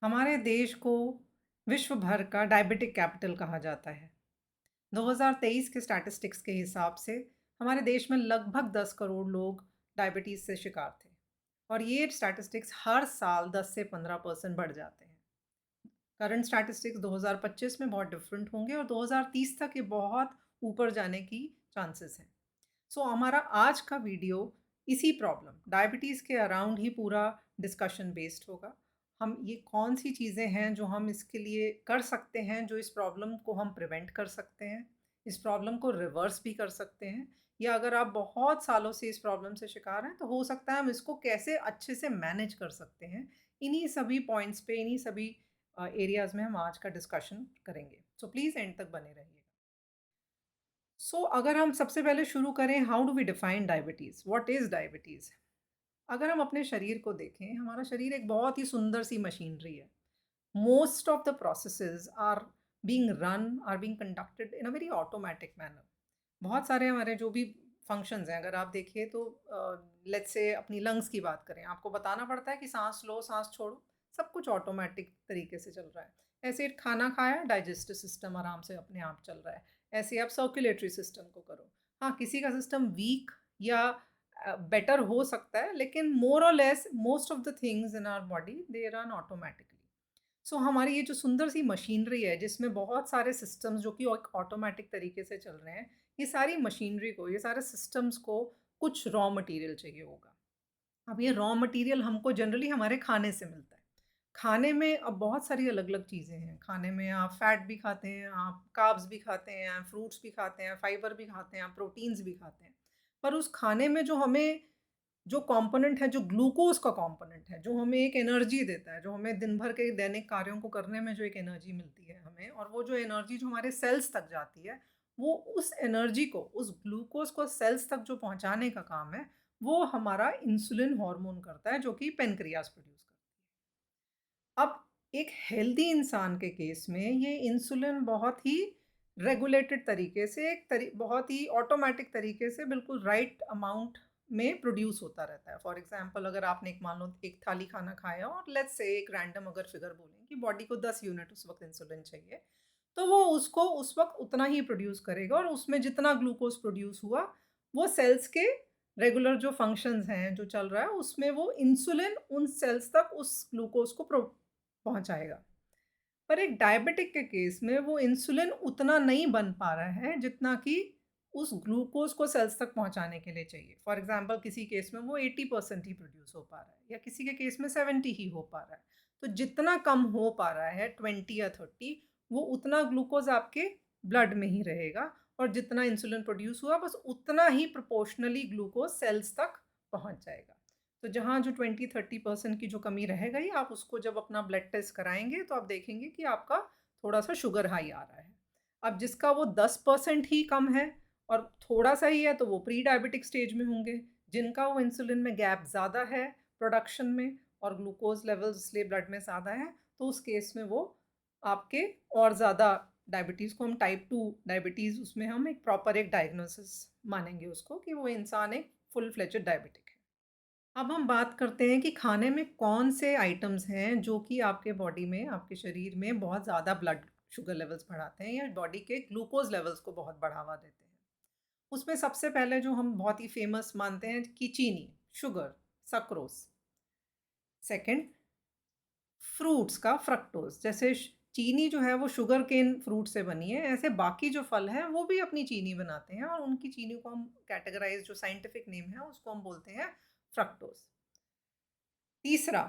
हमारे देश को विश्व भर का डायबिटिक कैपिटल कहा जाता है। 2023 के स्टैटिस्टिक्स के हिसाब से हमारे देश में लगभग 10 करोड़ लोग डायबिटीज़ से शिकार थे और ये स्टैटिस्टिक्स हर साल 10 से 15% बढ़ जाते हैं। करंट स्टैटिस्टिक्स 2025 में बहुत डिफरेंट होंगे और 2030 तक ये बहुत ऊपर जाने की चांसेस हैं। सो हमारा आज का वीडियो इसी प्रॉब्लम डायबिटीज़ के अराउंड ही पूरा डिस्कशन बेस्ड होगा। हम ये कौन सी चीज़ें हैं जो हम इसके लिए कर सकते हैं, जो इस प्रॉब्लम को हम प्रिवेंट कर सकते हैं, इस प्रॉब्लम को रिवर्स भी कर सकते हैं, या अगर आप बहुत सालों से इस प्रॉब्लम से शिकार हैं तो हो सकता है हम इसको कैसे अच्छे से मैनेज कर सकते हैं। इन्हीं सभी पॉइंट्स पे, इन्हीं सभी एरियाज़ में हम आज का डिस्कशन करेंगे। सो प्लीज़ एंड तक बने रहिए। अगर हम सबसे पहले शुरू करें, how do we define diabetes, what is diabetes? अगर हम अपने शरीर को देखें, हमारा शरीर एक बहुत ही सुंदर सी मशीनरी है। Most of the processes are being conducted in a very automatic manner. बहुत सारे हमारे जो भी फंक्शंस हैं, अगर आप देखिए तो लेट्स से अपनी लंग्स की बात करें, आपको बताना पड़ता है कि सांस लो, सांस छोड़ो, सब कुछ ऑटोमेटिक तरीके से चल रहा है। ऐसे खाना खाया, डाइजेस्टिव सिस्टम आराम से अपने आप चल रहा है। ऐसे आप सर्कुलेटरी सिस्टम को करो। हाँ, किसी का सिस्टम वीक या बेटर हो सकता है, लेकिन मोर और less most of the things in our body they run automatically. हमारी ये जो सुंदर सी मशीनरी है, जिसमें बहुत सारे सिस्टम्स जो कि ऑटोमेटिक तरीके से चल रहे हैं, ये सारी मशीनरी को, ये सारे सिस्टम्स को कुछ रॉ मटेरियल चाहिए होगा। अब ये रॉ मटेरियल हमको जनरली हमारे खाने से मिलता है। खाने में अब बहुत सारी अलग-अलग चीज़ें हैं। खाने में आप फैट भी खाते हैं, आप कार्ब्स भी खाते हैं, फ्रूट्स भी खाते हैं, फाइबर भी खाते हैं, आप प्रोटीन्स भी खाते हैं। पर उस खाने में जो हमें जो कंपोनेंट है, जो ग्लूकोज़ का कंपोनेंट है, जो हमें एक एनर्जी देता है, जो हमें दिन भर के दैनिक कार्यों को करने में जो एक एनर्जी मिलती है हमें, और वो जो एनर्जी जो हमारे सेल्स तक जाती है, वो उस एनर्जी को, उस ग्लूकोज़ को सेल्स तक जो पहुँचाने का काम है, वो हमारा इंसुलिन हार्मोन करता है, जो कि पैनक्रियाज़ प्रोड्यूस करती है। अब एक हेल्दी इंसान के केस में ये इंसुलिन बहुत ही रेगुलेटेड तरीके से, बहुत ही ऑटोमेटिक तरीके से बिल्कुल राइट अमाउंट में प्रोड्यूस होता रहता है। फॉर एग्जांपल, अगर आपने एक मान लो एक थाली खाना खाया और लेट्स से एक रैंडम अगर फिगर बोलें कि बॉडी को 10 यूनिट उस वक्त इंसुलिन चाहिए, तो वो उसको उस वक्त उतना ही प्रोड्यूस करेगा, और उसमें जितना ग्लूकोज प्रोड्यूस हुआ, वो सेल्स के रेगुलर जो फंक्शंस हैं, जो चल रहा है, उसमें वो इंसुलिन उन सेल्स तक उस ग्लूकोज को पहुंचाएगा। पर एक डायबिटिक के केस में वो इंसुलिन उतना नहीं बन पा रहा है जितना कि उस ग्लूकोज को सेल्स तक पहुंचाने के लिए चाहिए। फॉर एग्जांपल, किसी केस में वो 80% ही प्रोड्यूस हो पा रहा है, या किसी के केस में 70 ही हो पा रहा है। तो जितना कम हो पा रहा है, 20 या 30, वो उतना ग्लूकोज आपके ब्लड में ही रहेगा, और जितना इंसुलिन प्रोड्यूस हुआ, बस उतना ही प्रोपोर्शनली ग्लूकोज सेल्स तक पहुंच जाएगा। तो जहाँ जो 20-30% की जो कमी रह गई, आप उसको जब अपना ब्लड टेस्ट कराएँगे तो आप देखेंगे कि आपका थोड़ा-सा शुगर हाई आ रहा है। अब जिसका वो 10% ही कम है और थोड़ा-सा ही है, तो वो प्री डायबिटिक स्टेज में होंगे। जिनका वो इंसुलिन में गैप ज़्यादा है प्रोडक्शन में, और ग्लूकोज़ लेवल्स इसलिए ब्लड में ज़्यादा है, तो उस केस में वो आपके और ज़्यादा डायबिटीज़ को हम टाइप 2 डायबिटीज़, उसमें हम एक प्रॉपर एक डायग्नोसिस मानेंगे उसको, कि वो इंसान एक फुल फ्लेजेड डायबिटिक है। अब हम बात करते हैं कि खाने में कौन से आइटम्स हैं जो कि आपके बॉडी में, आपके शरीर में बहुत ज़्यादा ब्लड शुगर लेवल्स बढ़ाते हैं, या बॉडी के ग्लूकोज लेवल्स को बहुत बढ़ावा देते हैं। उसमें सबसे पहले जो हम बहुत ही फेमस मानते हैं कि चीनी, शुगर, सक्रोज। सेकंड, फ्रूट्स का फ्रक्टोज। जैसे चीनी जो है वो शुगर केन फ्रूट से बनी है, ऐसे बाकी जो फल हैं वो भी अपनी चीनी बनाते हैं, और उनकी चीनी को हम कैटेगराइज, जो साइंटिफिक नेम है उसको हम बोलते हैं फ्रक्टोज। तीसरा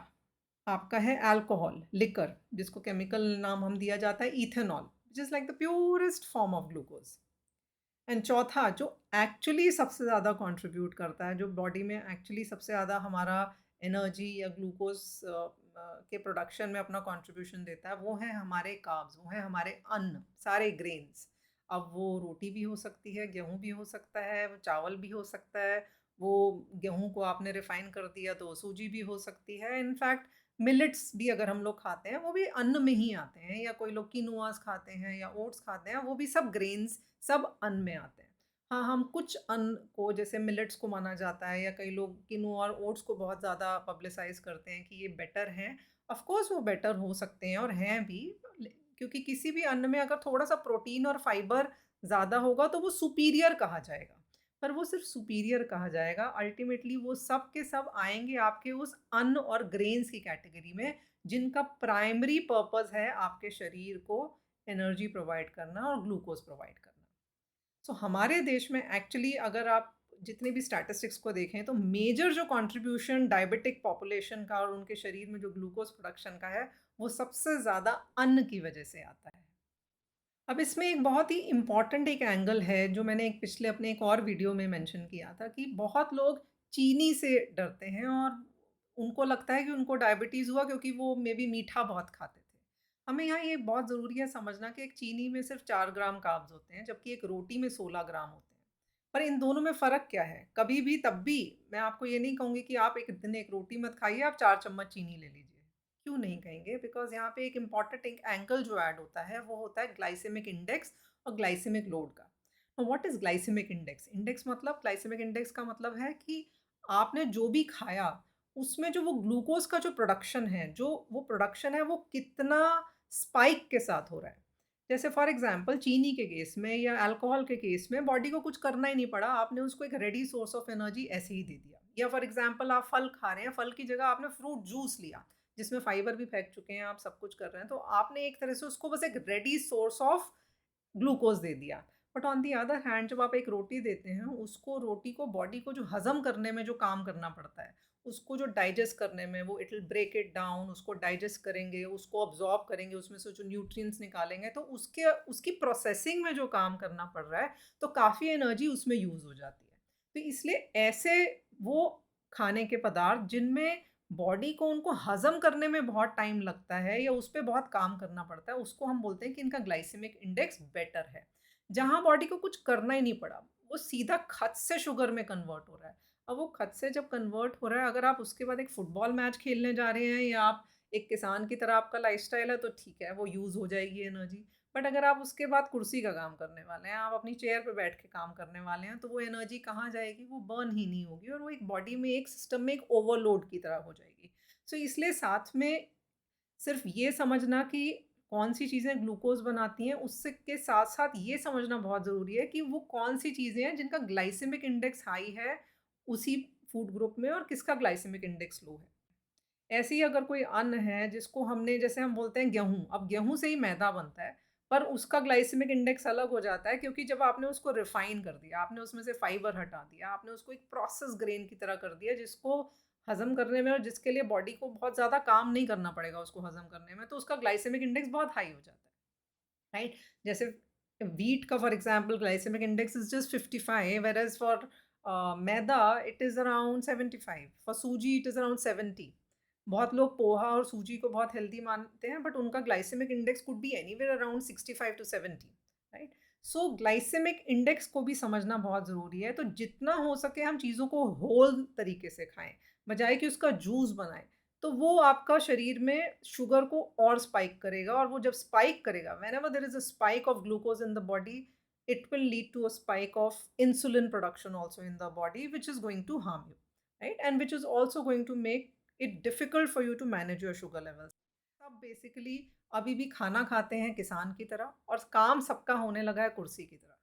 आपका है अल्कोहल, लिकर, जिसको केमिकल नाम हम दिया जाता है ethanol, which is like the purest form of glucose. And चौथा, जो एक्चुअली सबसे ज़्यादा कंट्रीब्यूट करता है, जो बॉडी में एक्चुअली सबसे ज़्यादा हमारा एनर्जी या ग्लूकोज के प्रोडक्शन में अपना कंट्रीब्यूशन देता है, वो है हमारे कार्ब्स, वो है हमारे अन्न, सारे ग्रेन्स। अब वो रोटी भी हो सकती है, गेहूँ भी हो सकता है, वो चावल भी हो सकता है, वो गेहूँ को आपने रिफाइन कर दिया तो सूजी भी हो सकती है। इनफैक्ट मिलेट्स भी अगर हम लोग खाते हैं, वो भी अन्न में ही आते हैं, या कोई लोग किनुआस खाते हैं या ओट्स खाते हैं, वो भी सब ग्रेन्स, सब अन्न में आते हैं। हाँ, हम कुछ अन्न को, जैसे मिलेट्स को माना जाता है, या कई लोग किनुआ और ओट्स को बहुत ज़्यादा पब्लिसाइज़ करते हैं कि ये बेटर हैं, ऑफ कोर्स वो बेटर हो सकते हैं और हैं भी, क्योंकि किसी भी अन्न में अगर थोड़ा सा प्रोटीन और फाइबर ज़्यादा होगा तो वो सुपीरियर कहा जाएगा। पर वो सिर्फ सुपीरियर कहा जाएगा, अल्टीमेटली वो सब के सब आएंगे आपके उस अन्न और ग्रेन्स की कैटेगरी में, जिनका प्राइमरी पर्पस है आपके शरीर को एनर्जी प्रोवाइड करना और ग्लूकोज प्रोवाइड करना। सो हमारे देश में एक्चुअली अगर आप जितने भी स्टैटिस्टिक्स को देखें तो मेजर जो कंट्रीब्यूशन डायबिटिक पॉपुलेशन का और उनके शरीर में जो ग्लूकोज प्रोडक्शन का है, वो सबसे ज़्यादा अन्न की वजह से आता है। अब इसमें एक बहुत ही इम्पॉर्टेंट एक एंगल है जो मैंने एक पिछले अपने एक और वीडियो में मेंशन किया था कि बहुत लोग चीनी से डरते हैं और उनको लगता है कि उनको डायबिटीज़ हुआ क्योंकि वो मे बी मीठा बहुत खाते थे। हमें यहाँ ये बहुत ज़रूरी है समझना कि एक चीनी में सिर्फ 4 ग्राम कार्ब्स होते हैं, जबकि एक रोटी में 16 ग्राम होते हैं। पर इन दोनों में फ़र्क क्या है? कभी भी तब भी मैं आपको ये नहीं कहूँगी कि आप एक दिन एक रोटी मत खाइए, आप 4 चम्मच चीनी ले लीजिए। क्यों नहीं कहेंगे? बिकॉज़ यहाँ पे एक इम्पॉर्टेंट एक एंगल जो ऐड होता है, वो होता है ग्लाइसेमिक इंडेक्स और ग्लाइसेमिक लोड का। What is glycemic index? Index मतलब ग्लाइसेमिक इंडेक्स का मतलब है कि आपने जो भी खाया, उसमें जो वो ग्लूकोज़ का जो प्रोडक्शन है, जो वो प्रोडक्शन है, वो कितना स्पाइक के साथ हो रहा है। जैसे फॉर एग्ज़ाम्पल चीनी के केस में या अल्कोहल के केस में बॉडी को कुछ करना ही नहीं पड़ा, आपने उसको एक रेडी सोर्स ऑफ एनर्जी ऐसे ही दे दिया। या फॉर एग्ज़ाम्पल आप फल खा रहे हैं, फल की जगह आपने फ्रूट जूस लिया। जिसमें फाइबर भी फेंक चुके हैं, आप सब कुछ कर रहे हैं, तो आपने एक तरह से उसको बस एक रेडी सोर्स ऑफ ग्लूकोज दे दिया। But on the other hand जब आप एक रोटी देते हैं, उसको रोटी को बॉडी को जो हज़म करने में जो काम करना पड़ता है, उसको जो डाइजेस्ट करने में, वो it will break it down, उसको डाइजेस्ट करेंगे, उसको अब्ज़ॉर्ब करेंगे, उसमें से जो न्यूट्रिएंट्स निकालेंगे, तो उसके उसकी प्रोसेसिंग में जो काम करना पड़ रहा है, तो काफ़ी एनर्जी उसमें यूज़ हो जाती है। तो इसलिए ऐसे वो खाने के पदार्थ जिनमें बॉडी को उनको हज़म करने में बहुत टाइम लगता है या उस पे बहुत काम करना पड़ता है, उसको हम बोलते हैं कि इनका ग्लाइसेमिक इंडेक्स बेटर है। जहाँ बॉडी को कुछ करना ही नहीं पड़ा, वो सीधा खत से शुगर में कन्वर्ट हो रहा है। अब वो खत से जब कन्वर्ट हो रहा है, अगर आप उसके बाद एक फुटबॉल मैच खेलने जा रहे हैं या आप एक किसान की तरह आपका लाइफ़स्टाइल है, तो ठीक है, वो यूज़ हो जाएगी एनर्जी। बट अगर आप उसके बाद कुर्सी का काम करने वाले हैं, आप अपनी चेयर पे बैठ के काम करने वाले हैं, तो वो एनर्जी कहाँ जाएगी? वो बर्न ही नहीं होगी और वो एक बॉडी में एक सिस्टम में एक ओवरलोड की तरह हो जाएगी। सो इसलिए साथ में सिर्फ ये समझना कि कौन-सी चीज़ें ग्लूकोज़ बनाती हैं, उससे के साथ-साथ ये समझना बहुत ज़रूरी है कि वो कौन-सी चीज़ें हैं जिनका ग्लाइसेमिक इंडेक्स हाई है, उसी फूड ग्रुप में और किसका ग्लाइसेमिक इंडेक्स लो है। ऐसे ही अगर कोई अन्न है जिसको हमने जैसे हम बोलते हैं गेहूँ, अब गेहूँ से ही मैदा बनता है, पर उसका ग्लाइसेमिक इंडेक्स अलग हो जाता है क्योंकि जब आपने उसको रिफ़ाइन कर दिया, आपने उसमें से फाइबर हटा दिया, आपने उसको एक प्रोसेस ग्रेन की तरह कर दिया जिसको हज़म करने में और जिसके लिए बॉडी को बहुत ज़्यादा काम नहीं करना पड़ेगा उसको हज़म करने में, तो उसका ग्लाइसेमिक इंडेक्स बहुत हाई हो जाता है, राइट? जैसे व्हीट का for example glycaemic index is just 55 whereas for maida it is around 75, for suji it is around 70। बहुत लोग पोहा और सूजी को बहुत हेल्दी मानते हैं बट उनका glycemic index could be anywhere around 65 to 70, right? So glycemic index को भी समझना बहुत ज़रूरी है, तो जितना हो सके हम चीज़ों को होल तरीके से खाएं बजाय कि उसका जूस बनाएं। तो वो आपका शरीर में शुगर को और स्पाइक करेगा और वो जब स्पाइक करेगा, whenever there is a spike of glucose in the body, it will lead to a spike of insulin production also in the body, which is going to harm you, right? And which is also going to make it difficult for you to manage your sugar levels. सब basically अभी भी खाना खाते हैं किसान की तरह और काम सबका होने लगा है कुर्सी की तरह,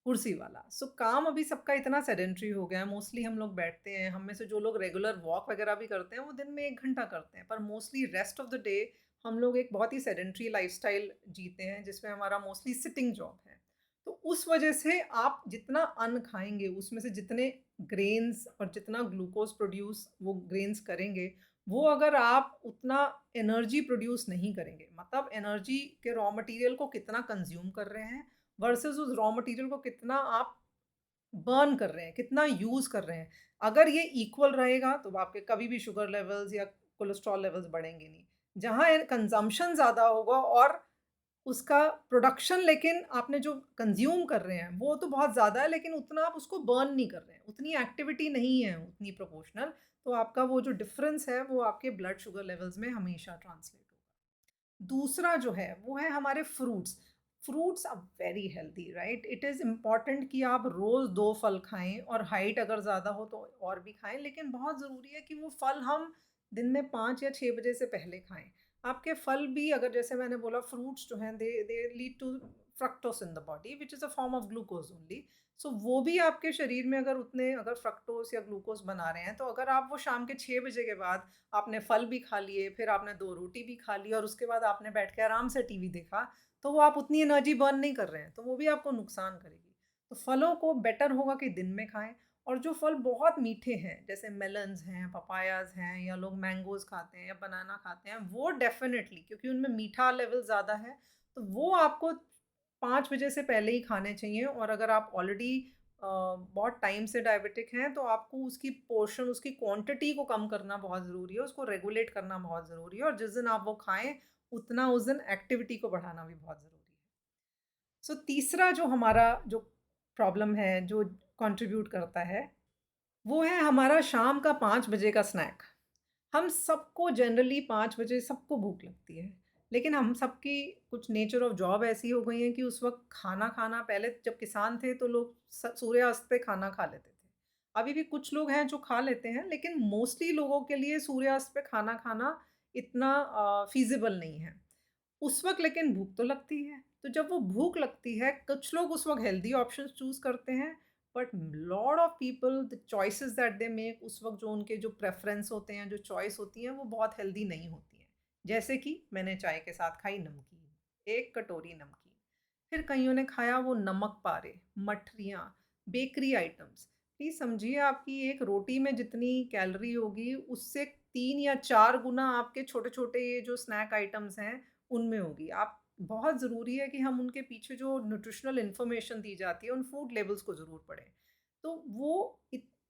कुर्सी वाला। सो काम अभी सबका इतना सेडेंट्री हो गया है, मोस्टली हम लोग बैठते हैं, हम में से जो लोग रेगुलर वॉक वगैरह भी करते हैं वो दिन में 1 घंटा करते हैं, पर mostly rest of the day हम लोग एक बहुत ही सेडेंट्री लाइफस्टाइल जीते हैं जिसमें हमारा मोस्टली सिटिंग जॉब है। तो उस वजह से आप जितना अन्न खाएंगे उसमें से जितने ग्रेन्स और जितना ग्लूकोज प्रोड्यूस वो ग्रेन्स करेंगे, वो अगर आप उतना एनर्जी प्रोड्यूस नहीं करेंगे, मतलब एनर्जी के रॉ मटेरियल को कितना कंज्यूम कर रहे हैं वर्सेस उस रॉ मटेरियल को कितना आप बर्न कर रहे हैं, कितना यूज़ कर रहे हैं। अगर ये इक्वल रहेगा तो आपके कभी भी शुगर लेवल्स या कोलेस्ट्रॉल लेवल्स बढ़ेंगे नहीं। जहाँ कंजम्पशन ज़्यादा होगा और उसका प्रोडक्शन, लेकिन आपने जो कंज्यूम कर रहे हैं वो तो बहुत ज़्यादा है, लेकिन उतना आप उसको बर्न नहीं कर रहे हैं, उतनी एक्टिविटी नहीं है उतनी प्रोपोर्शनल, तो आपका वो जो डिफरेंस है वो आपके ब्लड शुगर लेवल्स में हमेशा ट्रांसलेट होगा। दूसरा जो है वो है हमारे fruits. Fruits are very healthy, right? It is important कि आप रोज़ 2 फल खाएं और हाइट अगर ज़्यादा हो तो और भी खाएं, लेकिन बहुत ज़रूरी है कि वो फल हम दिन में 5 या 6 बजे से पहले खाएँ। आपके फल भी अगर जैसे मैंने बोला फ्रूट्स जो हैं they lead to fructose in the body which is a form of glucose only. So वो भी आपके शरीर में अगर उतने अगर फ्रक्टोस या ग्लूकोज बना रहे हैं, तो अगर आप वो शाम के 6 बजे के बाद आपने फल भी खा लिए, फिर आपने 2 रोटी भी खा ली और उसके बाद आपने बैठ के आराम से टीवी देखा, तो वो आप उतनी एनर्जी बर्न नहीं कर रहे हैं, तो वो भी आपको नुकसान करेगी। तो फलों को बेटर होगा कि दिन में खाएँ। और जो फल बहुत मीठे हैं, जैसे मेलन्स हैं, पपायाज़ हैं या लोग मैंगोज़ खाते हैं या बनाना खाते हैं, वो डेफ़िनेटली क्योंकि उनमें मीठा लेवल ज़्यादा है, तो वो आपको 5 बजे से पहले ही खाने चाहिए। और अगर आप ऑलरेडी बहुत टाइम से डायबिटिक हैं, तो आपको उसकी पोर्शन, उसकी क्वांटिटी को कम करना बहुत ज़रूरी है, उसको रेगुलेट करना बहुत ज़रूरी है और जिस दिन आप वो खाएँ, उतना उस दिन एक्टिविटी को बढ़ाना भी बहुत ज़रूरी है। सो तीसरा जो हमारा जो प्रॉब्लम है, जो कंट्रीब्यूट करता है, वो है हमारा शाम का 5 बजे का स्नैक। हम सबको जनरली 5 बजे सबको भूख लगती है। लेकिन हम सबकी कुछ नेचर ऑफ जॉब ऐसी हो गई है कि उस वक़्त खाना खाना, पहले जब किसान थे तो लोग सूर्यास्त पे खाना खा लेते थे। अभी भी कुछ लोग हैं जो खा लेते हैं, लेकिन मोस्टली लोगों के लिए सूर्यास्त पे खाना खाना इतना फ़ीज़िबल नहीं है। उस वक़्त लेकिन भूख तो लगती है। तो जब वो भूख लगती है, कुछ लोग उस वक़्त हेल्दी ऑप्शंस चूज़ करते हैं, but lot of people the choices that they make, उस वक़्त जो उनके जो प्रेफ़रेंस होते हैं, जो चॉइस होती है, वो बहुत हेल्दी नहीं होती हैं। जैसे कि मैंने चाय के साथ खाई नमकीन, 1 कटोरी नमकीन। फिर कइयों ने खाया वो नमक पारे, मठरियाँ, बेकरी आइटम्स। प्लीज़ समझिए, आपकी एक रोटी में जितनी कैलोरी होगी, उससे 3 या 4 गुना आपके छोटे-छोटे ये जो स्नैक आइटम्स हैं, उनमें होगी। आप बहुत ज़रूरी है कि हम उनके पीछे जो न्यूट्रिशनल इन्फॉर्मेशन दी जाती है, उन फूड लेबल्स को ज़रूर पढ़ें। तो वो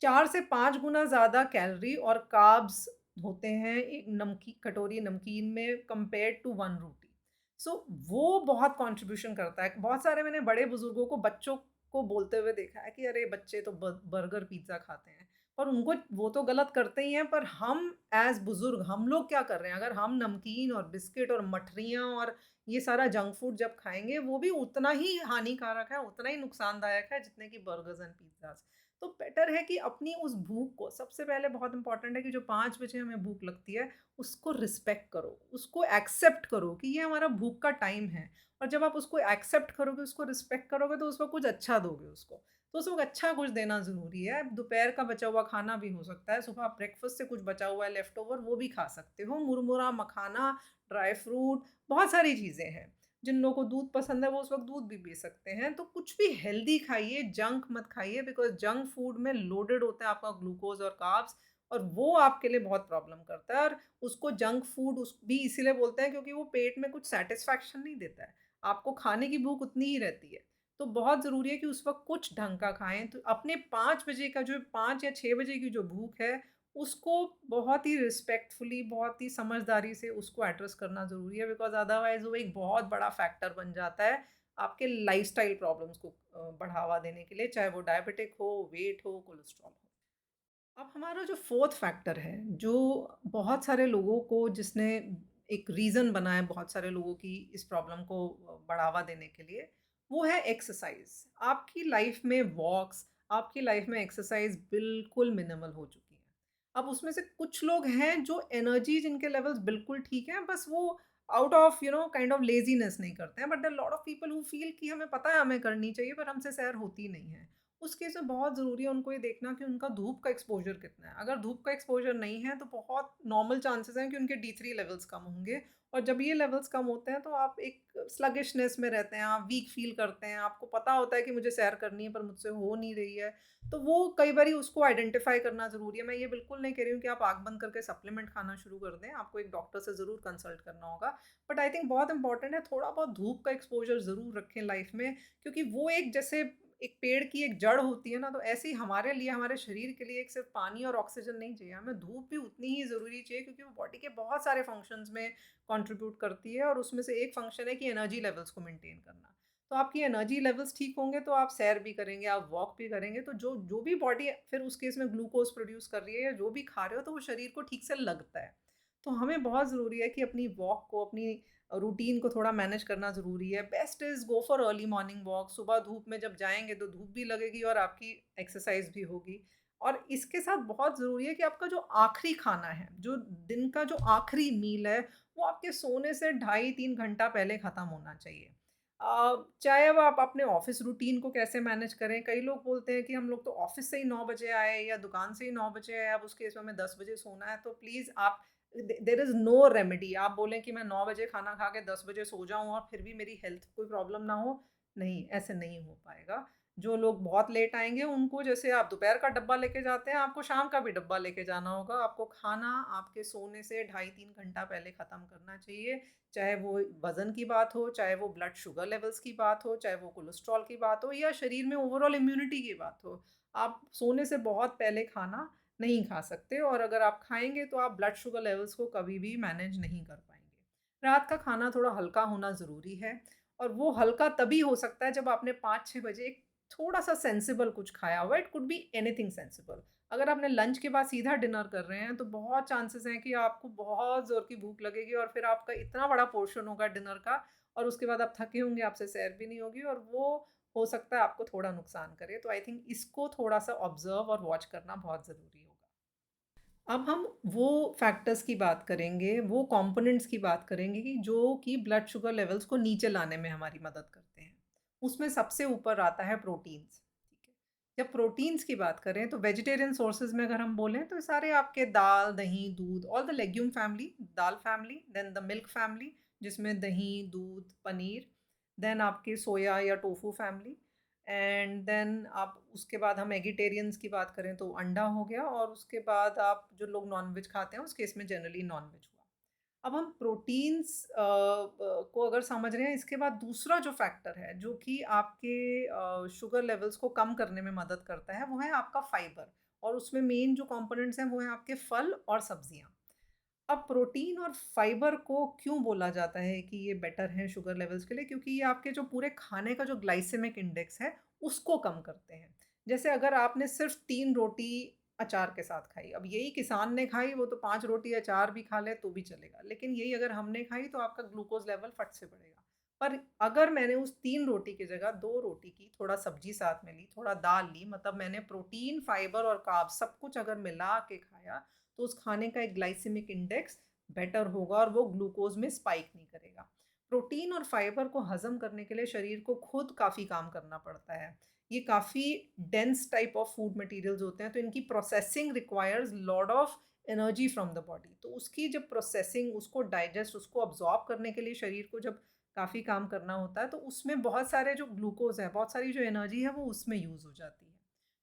4 से 5 गुना ज़्यादा कैलोरी और कार्ब्स होते हैं एक नमकी कटोरी नमकीन में कंपेयर्ड टू 1 रोटी। सो वो बहुत कंट्रीब्यूशन करता है। बहुत सारे मैंने बड़े बुजुर्गों को, बच्चों को बोलते हुए देखा है कि अरे बच्चे तो बर्गर पिज्ज़ा खाते हैं। और उनको वो तो गलत करते ही हैं, पर हम एज़ बुज़ुर्ग हम लोग क्या कर रहे हैं? अगर हम नमकीन और बिस्किट और मठरियाँ और ये सारा जंक फूड जब खाएँगे, वो भी उतना ही हानिकारक है, उतना ही नुकसानदायक है जितने कि बर्गर्स एंड पिज़्ज़ाज़। तो बेटर है कि अपनी उस भूख को, सबसे पहले बहुत इम्पोर्टेंट है कि जो 5 बजे हमें भूख लगती है, उसको रिस्पेक्ट करो, उसको एक्सेप्ट करो कि ये हमारा भूख का टाइम है। और जब आप उसको एक्सेप्ट करोगे, उसको रिस्पेक्ट करोगे, तो उस वक़्त कुछ अच्छा दोगे उसको। तो उस वक़्त अच्छा कुछ देना ज़रूरी है। दोपहर का बचा हुआ खाना भी हो सकता है, सुबह ब्रेकफ़ास्ट से कुछ बचा हुआ है लेफ्ट ओवर, वो भी खा सकते हो। मुरमुरा, मखाना, ड्राई फ्रूट, बहुत सारी चीज़ें हैं। जिन लोगों को दूध पसंद है, वो उस वक़्त दूध भी पी सकते हैं। तो कुछ भी हेल्दी खाइए, जंक मत खाइए, बिकॉज़ जंक फूड में लोडेड होता है आपका ग्लूकोज़ और कार्ब्स, और वो आपके लिए बहुत प्रॉब्लम करता है। और उसको जंक फूड उस भी इसीलिए बोलते हैं क्योंकि वो पेट में कुछ सैटिस्फैक्शन नहीं देता है। आपको खाने की भूख उतनी ही रहती है। तो बहुत ज़रूरी है कि उस वक़्त कुछ ढंग का खाएँ। तो अपने 5 बजे का जो 5 या 6 बजे की जो भूख है, उसको बहुत ही रिस्पेक्टफुली, बहुत ही समझदारी से उसको एड्रेस करना ज़रूरी है, बिकॉज़ अदरवाइज़ वो एक बहुत बड़ा फैक्टर बन जाता है आपके लाइफ़स्टाइल प्रॉब्लम्स को बढ़ावा देने के लिए, चाहे वो डायबिटिक हो, वेट हो, कोलेस्ट्रॉल हो। अब हमारा जो 4th फैक्टर है, जो बहुत सारे लोगों को, जिसने एक रीज़न बना है बहुत सारे लोगों की इस प्रॉब्लम को बढ़ावा देने के लिए, वो है एक्सरसाइज़। आपकी लाइफ़ में वॉक्स, आपकी लाइफ़ में एक्सरसाइज़ बिल्कुल मिनिमल हो चुकी है। अब उसमें से कुछ लोग हैं जो एनर्जी जिनके लेवल्स बिल्कुल ठीक हैं, बस वो out of kind of laziness नहीं करते हैं, but there are lot of people who feel कि हमें पता है हमें करनी चाहिए, पर हमसे सैर होती नहीं है। उस केस में बहुत ज़रूरी है उनको ये देखना कि उनका धूप का एक्सपोज़र कितना है। अगर धूप का एक्सपोज़र नहीं है, तो बहुत नॉर्मल चांसेस हैं कि उनके D3 लेवल्स कम होंगे, और जब ये लेवल्स कम होते हैं, तो आप एक स्लगिशनेस में रहते हैं, आप वीक फ़ील करते हैं, आपको पता होता है कि मुझे सैर करनी है पर मुझसे हो नहीं रही है। तो वो कई बारी उसको आइडेंटिफ़ाई करना ज़रूरी है। मैं ये बिल्कुल नहीं कह रही हूँ कि आप आँख बंद करके सप्लीमेंट खाना शुरू कर दें, आपको एक डॉक्टर से ज़रूर कंसल्ट करना होगा। बट आई थिंक बहुत इंपॉर्टेंट है, थोड़ा बहुत धूप का एक्सपोज़र ज़रूर रखें लाइफ़ में, क्योंकि वो एक जैसे एक पेड़ की एक जड़ होती है ना, तो ऐसे ही हमारे लिए, हमारे शरीर के लिए एक सिर्फ पानी और ऑक्सीजन नहीं चाहिए, हमें धूप भी उतनी ही ज़रूरी चाहिए, क्योंकि वो बॉडी के बहुत सारे फंक्शंस में कंट्रीब्यूट करती है, और उसमें से एक फंक्शन है कि एनर्जी लेवल्स को मेंटेन करना। तो आपकी एनर्जी लेवल्स ठीक होंगे, तो आप सैर भी करेंगे, आप वॉक भी करेंगे, तो जो जो भी बॉडी फिर उस केस में ग्लूकोज प्रोड्यूस कर रही है या जो भी खा रहे हो, तो वो शरीर को ठीक से लगता है। तो हमें बहुत ज़रूरी है कि अपनी वॉक को, अपनी रूटीन को थोड़ा मैनेज करना ज़रूरी है। Best is go for early morning walk. सुबह धूप में जब जाएँगे तो धूप भी लगेगी और आपकी एक्सरसाइज़ भी होगी। और इसके साथ बहुत ज़रूरी है कि आपका जो आखिरी खाना है, जो दिन का जो आखिरी मील है, वो आपके सोने से ढाई 3 घंटा पहले ख़त्म होना चाहिए। चाहे अब आप अपने ऑफ़िस रूटीन को कैसे मैनेज करें, कई लोग बोलते हैं कि हम लोग तो ऑफ़िस से ही 9 बजे आए या दुकान से ही 9 बजे आए, अब उस केस में हमें 10 बजे सोना है, तो प्लीज़ आप देयर इज़ नो रेमेडी। आप बोलें कि मैं 9 बजे खाना खा के 10 बजे सो जाऊँ और फिर भी मेरी हेल्थ कोई प्रॉब्लम ना हो, नहीं, ऐसे नहीं हो पाएगा। जो लोग बहुत लेट आएँगे उनको, जैसे आप दोपहर का डब्बा लेके जाते हैं, आपको शाम का भी डब्बा लेके जाना होगा। आपको खाना आपके सोने से ढाई 3 घंटा पहले ख़त्म करना चाहिए। चाहे वो वज़न की बात हो, चाहे वो ब्लड शुगर लेवल्स की बात हो, चाहे वो कोलेस्ट्रॉल की बात हो या शरीर में ओवरऑल इम्यूनिटी की बात हो। आप सोने से बहुत पहले खाना नहीं खा सकते, और अगर आप खाएँगे तो आप ब्लड शुगर लेवल्स को कभी भी मैनेज नहीं कर पाएँगे। रात का खाना थोड़ा हल्का होना ज़रूरी है, और वो हल्का तभी हो सकता है जब आपने 5-6 बजे थोड़ा-सा सेंसिबल कुछ खाया हुआ है, it could be anything sensible. अगर आपने लंच के बाद सीधा डिनर कर रहे हैं, तो बहुत चांसेस हैं कि आपको बहुत ज़ोर की भूख लगेगी और फिर आपका इतना बड़ा पोर्शन होगा डिनर का, और उसके बाद आप थके होंगे, आपसे सैर भी नहीं होगी, और वो हो सकता है आपको थोड़ा नुकसान करे। तो आई थिंक इसको थोड़ा-सा ऑब्ज़र्व और वॉच करना बहुत ज़रूरी होगा। अब हम वो फैक्टर्स की बात करेंगे, वो कंपोनेंट्स की बात करेंगे कि जो कि ब्लड शुगर लेवल्स को नीचे लाने में हमारी मदद करते हैं। उसमें सबसे ऊपर आता है प्रोटीन्स, ठीक है? जब प्रोटीन्स की बात करें तो वेजिटेरियन सोर्सेज़ में अगर हम बोलें तो सारे आपके दाल, दही, दूध, ऑल द लेग्यूम फैमिली, दाल family, then the milk family जिसमें दही, दूध, पनीर, देन आपके सोया या टोफू फैमिली, एंड देन आप उसके बाद हम एगिटेरियंस की बात करें तो अंडा हो गया, और उसके बाद आप जो लोग नॉन-वेज खाते हैं उस केस में जनरली नॉन-वेज हुआ। अब हम प्रोटीन्स को अगर समझ रहे हैं, इसके बाद दूसरा जो फैक्टर है जो कि आपके शुगर लेवल्स को कम करने में मदद करता है, वो है आपका फाइबर, और उसमें मेन जो कंपोनेंट्स हैं वो हैं आपके फल और सब्जियाँ। अब प्रोटीन और फाइबर को क्यों बोला जाता है कि ये बेटर हैं शुगर लेवल्स के लिए? क्योंकि ये आपके जो पूरे खाने का जो ग्लाइसेमिक इंडेक्स है, उसको कम करते हैं। जैसे अगर आपने सिर्फ़ 3 रोटी अचार के साथ खाई, अब यही किसान ने खाई, वो तो 5 रोटी अचार भी खा ले तो भी चलेगा। लेकिन यही अगर हमने खाई तो आपका ग्लूकोज़ लेवल फट से बढ़ेगा। पर अगर मैंने उस 3 रोटी की जगह 2 रोटी की, थोड़ा सब्ज़ी साथ में ली, थोड़ा दाल ली, मतलब मैंने प्रोटीन, फाइबर और कार्ब्स सब कुछ अगर मिला के खाया, तो उस खाने का एक ग्लाइसेमिक इंडेक्स बेटर होगा और वो ग्लूकोज़ में स्पाइक नहीं करेगा। प्रोटीन और फाइबर को हज़म करने के लिए शरीर को खुद काफ़ी काम करना पड़ता है। ये काफ़ी dense type of food materials होते हैं, तो इनकी processing requires lot of energy from the body. तो उसकी जब प्रोसेसिंग, उसको डाइजेस्ट, उसको अब्ज़ॉर्ब करने के लिए शरीर को जब काफ़ी काम करना होता है, तो उसमें बहुत सारे जो ग्लूकोज़ है, बहुत सारी जो एनर्जी है, वो उसमें यूज़ हो जाती है।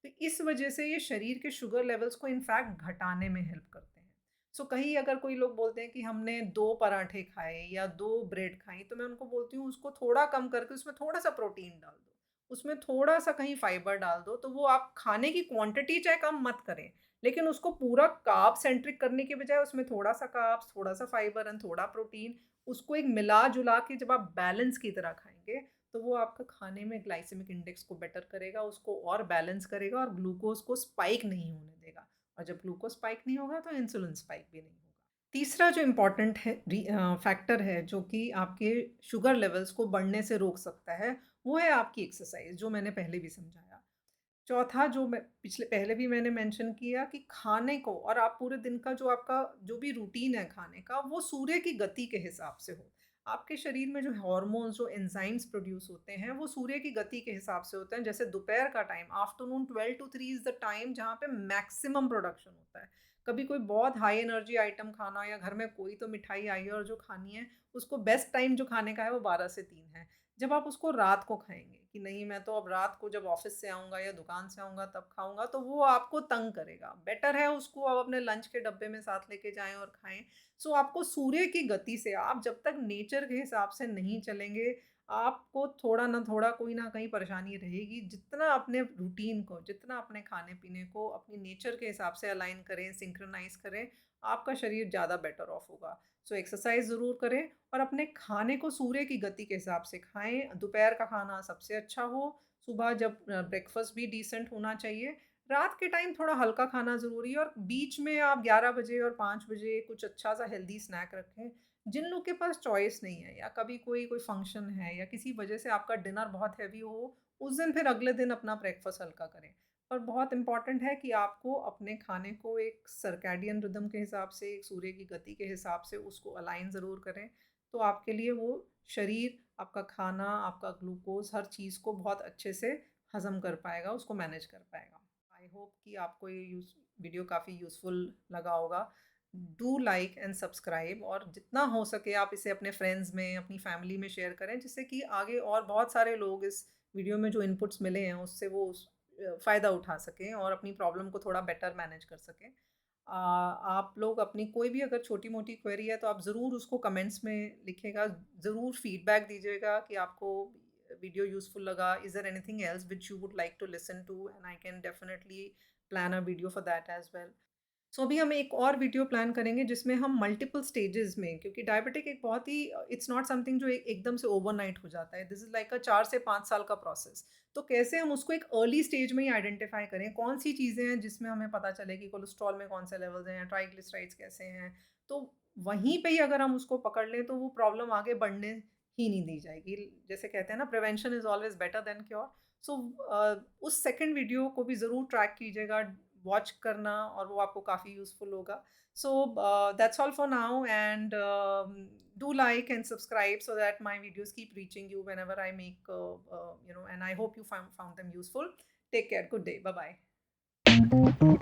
तो इस वजह से ये शरीर के शुगर लेवल्स को इनफैक्ट घटाने में हेल्प करते हैं। सो कहीं अगर कोई लोग बोलते हैं कि हमने 2 पराठे खाए या 2 ब्रेड खाई, तो मैं उनको बोलती हूँ उसको थोड़ा कम करके उसमें थोड़ा-सा प्रोटीन डाल दो। उसमें थोड़ा-सा कहीं फाइबर डाल दो, तो वो आप खाने की क्वांटिटी चाहे कम मत करें, लेकिन उसको पूरा कार्ब सेंट्रिक करने के बजाय उसमें थोड़ा-सा कार्ब्स, थोड़ा-सा फाइबर एंड थोड़ा प्रोटीन, उसको एक मिला-जुला के जब आप बैलेंस की तरह खाएँगे, तो वो आपका खाने में ग्लाइसेमिक इंडेक्स को बेटर करेगा, उसको और बैलेंस करेगा और ग्लूकोज़ को स्पाइक नहीं होने देगा। और जब ग्लूकोज़ स्पाइक नहीं होगा, तो इंसुलिन स्पाइक भी नहीं होगा। तीसरा जो इम्पोर्टेंट है फैक्टर है जो कि आपके शुगर लेवल्स को बढ़ने से रोक सकता है, वो है आपकी एक्सरसाइज़, जो मैंने पहले भी समझाया। चौथा जो मैं पिछले पहले भी मैंने मेंशन किया कि खाने को, और आप पूरे दिन का जो आपका जो भी रूटीन है खाने का, वो सूर्य की गति के हिसाब से हो। आपके शरीर में जो हार्मोन्स, जो एंजाइम्स प्रोड्यूस होते हैं, वो सूर्य की गति के हिसाब से होते हैं। जैसे दोपहर का time, afternoon 12 to 3 is the time जहाँ पे मैक्सिमम प्रोडक्शन होता है। कभी कोई बहुत हाई एनर्जी आइटम खाना, या घर में कोई तो मिठाई आई है और जो खानी है, उसको बेस्ट टाइम जो खाने का है वो 12 से 3 है। जब आप उसको रात को खाएँगे कि नहीं, मैं तो अब रात को जब ऑफ़िस से आऊँगा या दुकान से आऊँगा तब खाऊँगा, तो वो आपको तंग करेगा। बेटर है उसको आप अपने लंच के डब्बे में साथ लेके जाएँ और खाएँ। सो आपको सूर्य की गति से, आप जब तक नेचर के हिसाब से नहीं चलेंगे, आपको थोड़ा ना थोड़ा कोई ना कहीं परेशानी रहेगी। जितना अपने रूटीन को, जितना अपने खाने-पीने को अपनी नेचर के हिसाब से अलाइन करें, सिंक्रोनाइज़ करें, आपका शरीर ज़्यादा बेटर ऑफ होगा। सो एक्सरसाइज़ ज़रूर करें और अपने खाने को सूर्य की गति के हिसाब से खाएँ। दोपहर का खाना सबसे अच्छा हो, सुबह जब ब्रेकफ़ास्ट भी डिसेंट होना चाहिए। रात के टाइम थोड़ा हल्का खाना ज़रूरी है, और बीच में आप 11 बजे और 5 बजे कुछ अच्छा-सा हेल्दी स्नैक रखें। जिन लोग के पास चॉइस नहीं है, या कभी कोई कोई फंक्शन है या किसी वजह से आपका डिनर बहुत हेवी हो, उस दिन फिर अगले दिन अपना ब्रेकफ़ास्ट हल्का करें। और बहुत इम्पॉर्टेंट है कि आपको अपने खाने को एक सर्कैडियन रिदम के हिसाब से, एक सूर्य की गति के हिसाब से उसको अलाइन ज़रूर करें। तो आपके लिए वो शरीर, आपका खाना, आपका ग्लूकोज़ हर चीज़ को बहुत अच्छे से हज़म कर पाएगा, उसको मैनेज कर पाएगा। आई होप कि आपको ये वीडियो काफ़ी यूज़फुल लगा होगा। डू लाइक एंड सब्सक्राइब, और जितना हो सके आप इसे अपने फ्रेंड्स में, अपनी फैमिली में शेयर करें, जिससे कि आगे और बहुत सारे लोग इस वीडियो में जो इनपुट्स मिले हैं उससे वो फ़ायदा उठा सकें और अपनी प्रॉब्लम को थोड़ा बेटर मैनेज कर सकें। आप लोग अपनी कोई भी अगर छोटी-मोटी क्वेरी है तो आप ज़रूर उसको कमेंट्स में लिखिएगा, ज़रूर फीडबैक दीजिएगा कि आपको वीडियो यूज़फुल लगा, is there anything else which you would like to listen to, and I can definitely plan a video for that as well. So अभी हम एक और वीडियो प्लान करेंगे जिसमें हम मल्टीपल स्टेजेस में, क्योंकि डायबिटिक एक बहुत ही इट्स नॉट समथिंग जो एकदम से ओवरनाइट हो जाता है, दिस इज़ लाइक अ 4 से 5 साल का प्रोसेस। तो कैसे हम उसको एक अर्ली स्टेज में ही आइडेंटिफाई करें, कौन सी चीज़ें हैं जिसमें हमें पता चले कि कोलेस्ट्रॉल में कौन से लेवल्स हैं, ट्राइग्लिसराइड्स कैसे हैं, तो वहीं पे ही अगर हम उसको पकड़ लें तो वो प्रॉब्लम आगे बढ़ने ही नहीं दी जाएगी। जैसे कहते हैं ना, prevention is always better than cure. So उस सेकंड वीडियो को भी ज़रूर ट्रैक कीजिएगा, वॉच करना, और वो आपको काफ़ी यूज़फुल होगा। So that's all for now, and do like and subscribe so that my videos keep reaching you whenever I make and I hope you found them useful. Take care. Good day. Bye bye.